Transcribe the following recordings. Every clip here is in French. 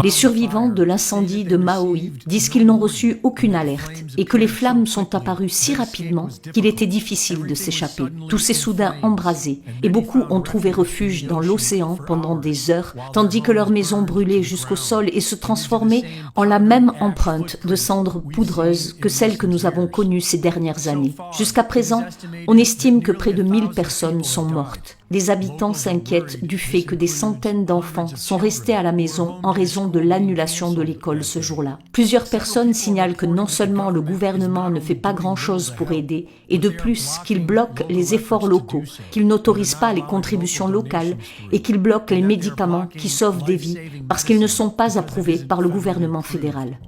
Les survivants de l'incendie de Maui disent qu'ils n'ont reçu aucune alerte et que les flammes sont apparues si rapidement qu'il était difficile de s'échapper. Tout s'est soudain embrasé et beaucoup ont trouvé refuge dans l'océan pendant des heures, tandis que leurs maisons brûlaient jusqu'au sol et se transformaient en la même empreinte de cendres poudreuses que celle que nous avons connue ces dernières années. Jusqu'à présent, on estime que près de 1000 personnes sont mortes. Les habitants s'inquiètent du fait que des centaines d'enfants sont restés à la maison en raison de l'annulation de l'école ce jour-là. Plusieurs personnes signalent que non seulement le gouvernement ne fait pas grand-chose pour aider, et de plus qu'il bloque les efforts locaux, qu'il n'autorise pas les contributions locales et qu'il bloque les médicaments qui sauvent des vies parce qu'ils ne sont pas approuvés par le gouvernement fédéral.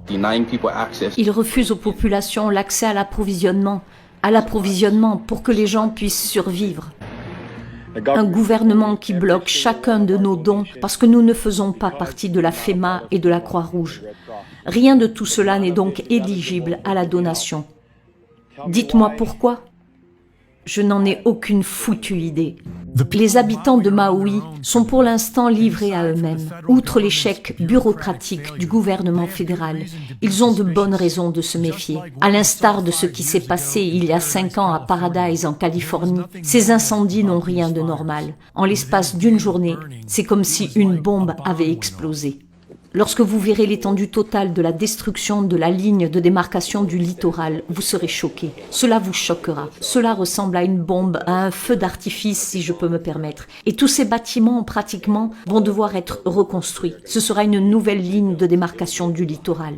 Il refuse aux populations l'accès à l'approvisionnement pour que les gens puissent survivre. Un gouvernement qui bloque chacun de nos dons parce que nous ne faisons pas partie de la FEMA et de la Croix-Rouge. Rien de tout cela n'est donc éligible à la donation. Dites-moi pourquoi? Je n'en ai aucune foutue idée. Les habitants de Maui sont pour l'instant livrés à eux-mêmes. Outre l'échec bureaucratique du gouvernement fédéral, ils ont de bonnes raisons de se méfier. À l'instar de ce qui s'est passé il y a 5 ans à Paradise en Californie, ces incendies n'ont rien de normal. En l'espace d'une journée, c'est comme si une bombe avait explosé. Lorsque vous verrez l'étendue totale de la destruction de la ligne de démarcation du littoral, vous serez choqués. Cela vous choquera. Cela ressemble à une bombe, à un feu d'artifice, si je peux me permettre. Et tous ces bâtiments, pratiquement, vont devoir être reconstruits. Ce sera une nouvelle ligne de démarcation du littoral.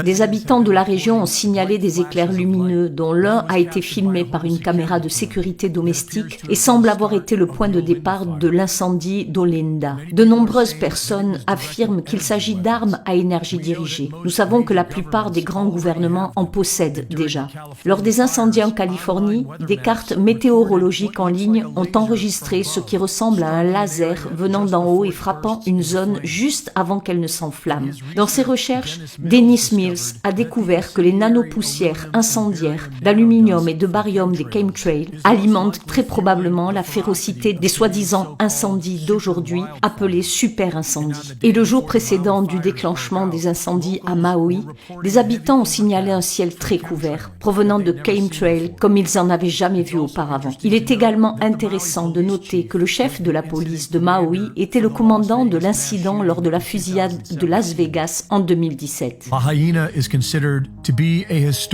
Des habitants de la région ont signalé des éclairs lumineux, dont l'un a été filmé par une caméra de sécurité domestique et semble avoir été le point de départ de l'incendie d'Olinda. De nombreuses personnes affirment qu'il s'agit d'armes à énergie dirigée. Nous savons que la plupart des grands gouvernements en possèdent déjà. Lors des incendies en Californie, des cartes météorologiques en ligne ont enregistré ce qui ressemble à un laser venant d'en haut et frappant une zone juste avant qu'elle ne s'enflamme. Dans ses recherches, Dennis Mills a découvert que les nanopoussières incendiaires d'aluminium et de barium des chemtrails alimentent très probablement la férocité des soi-disant incendies d'aujourd'hui, appelés super incendies. Et le jour précédent du déclenchement des incendies à Maui, des habitants ont signalé un ciel très couvert, provenant de chemtrails comme ils en avaient jamais vu auparavant. Il est également intéressant de noter que le chef de la police de Maui était le commandant de l'incident lors de la fusillade de Las Vegas en 2017.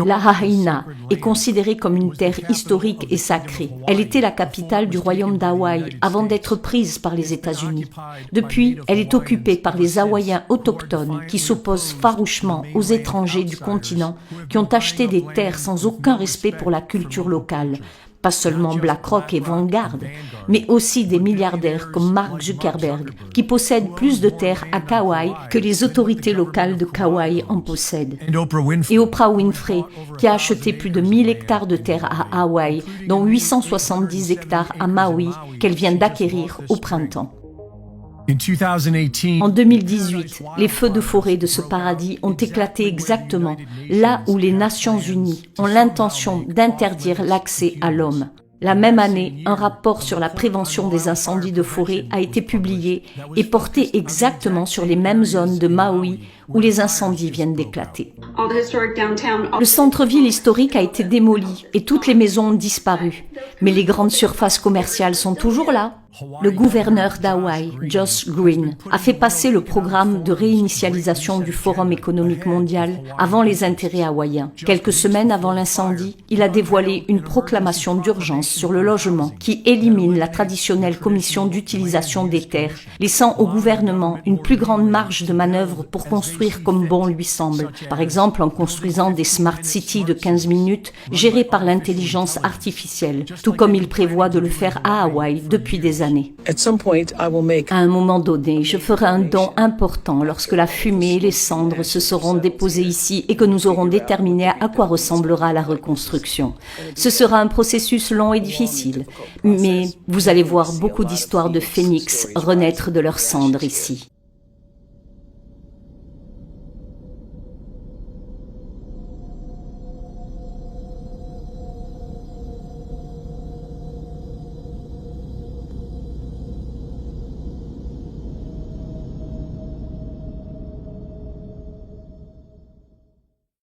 Lahaina est considérée comme une terre historique et sacrée. Elle était la capitale du royaume d'Hawaï avant d'être prise par les États-Unis. Depuis, elle est occupée par les Hawaïens autochtones qui s'opposent farouchement aux étrangers du continent qui ont acheté des terres sans aucun respect pour la culture locale. Pas seulement BlackRock et Vanguard, mais aussi des milliardaires comme Mark Zuckerberg, qui possèdent plus de terres à Kauai que les autorités locales de Kauai en possèdent. Et Oprah Winfrey, qui a acheté plus de 1000 hectares de terres à Hawaï, dont 870 hectares à Maui, qu'elle vient d'acquérir au printemps. En 2018, les feux de forêt de ce paradis ont éclaté exactement là où les Nations Unies ont l'intention d'interdire l'accès à l'homme. La même année, un rapport sur la prévention des incendies de forêt a été publié et porté exactement sur les mêmes zones de Maui où les incendies viennent d'éclater. Le centre-ville historique a été démoli et toutes les maisons ont disparu. Mais les grandes surfaces commerciales sont toujours là. Le gouverneur d'Hawaï, Josh Green, a fait passer le programme de réinitialisation du Forum économique mondial avant les intérêts hawaïens. Quelques semaines avant l'incendie, il a dévoilé une proclamation d'urgence sur le logement qui élimine la traditionnelle commission d'utilisation des terres, laissant au gouvernement une plus grande marge de manœuvre pour construire comme bon lui semble. Par exemple, en construisant des smart cities de 15 minutes gérées par l'intelligence artificielle, tout comme il prévoit de le faire à Hawaï depuis des années. À un moment donné, je ferai un don important lorsque la fumée et les cendres se seront déposées ici et que nous aurons déterminé à quoi ressemblera la reconstruction. Ce sera un processus long et difficile, mais vous allez voir beaucoup d'histoires de phénix renaître de leurs cendres ici.